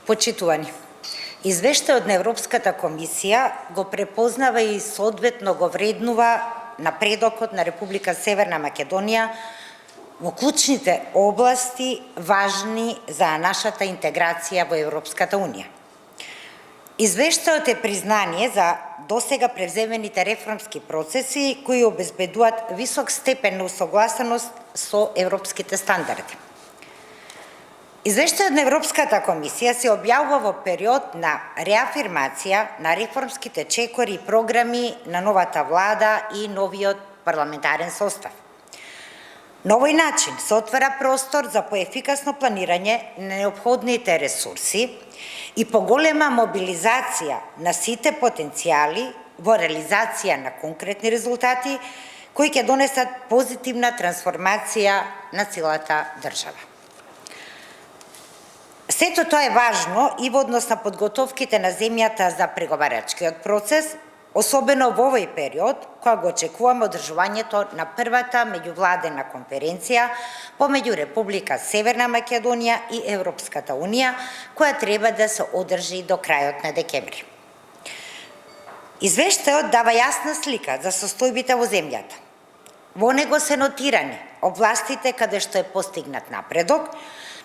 Почитувани, извештајот на Европската комисија го препознава и соодветно го вреднува напредокот на Република Северна Македонија во клучните области важни за нашата интеграција во Европската Унија. Извештајот е признание за досега превземените реформски процеси кои обезбедуваат висок степен на усогласеност со европските стандарди. Извештајот на Европската комисија се објавува во период на реафирмација на реформските чекори и програми на новата влада и новиот парламентарен состав. На овој начин се отвара простор за поефикасно планирање на неопходните ресурси и поголема мобилизација на сите потенцијали во реализација на конкретни резултати кои ќе донесат позитивна трансформација на целата држава. Сето тоа е важно и во однос на подготовките на земјата за преговарачкиот процес, особено во овој период, кога го очекуваме одржувањето на првата меѓувладена конференција помеѓу Република Северна Македонија и Европската Унија, која треба да се одржи до крајот на декември. Извештајот дава јасна слика за состојбите во земјата. Во него се нотирани областите каде што е постигнат напредок,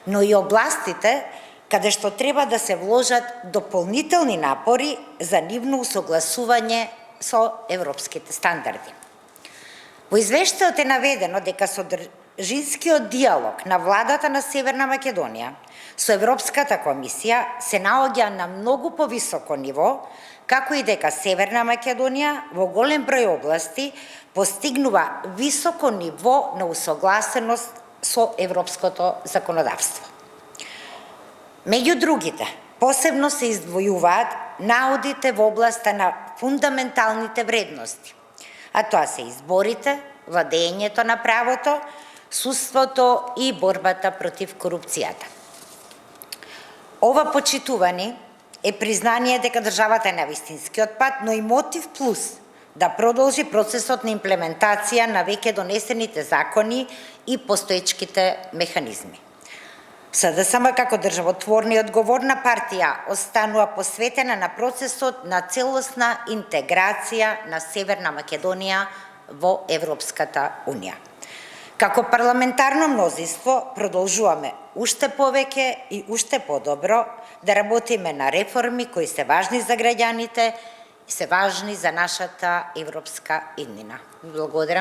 но и областите каде што треба да се вложат дополнителни напори за нивно усогласување со европските стандарди. Во извештајот е наведено дека содржинскиот диалог на владата на Северна Македонија со Европската комисија се наоѓа на многу повисоко ниво, како и дека Северна Македонија во голем број области постигнува високо ниво на усогласеност со европското законодавство. Меѓу другите, посебно се издвојуваат наудите во областа на фундаменталните вредности, а тоа се изборите, владењето на правото, судството и борбата против корупцијата. Ова, почитувани, е признание дека државата е на вистинскиот пат, но и мотив плюс да продолжи процесот на имплементација на веќе донесените закони и постоечките механизми. СДСМ како државотворна и одговорна партија останува посветена на процесот на целосна интеграција на Северна Македонија во Европската Унија. Како парламентарно мнозинство продолжуваме уште повеќе и уште подобро да работиме на реформи кои се важни за граѓаните и се важни за нашата европска иднина. Благодарам.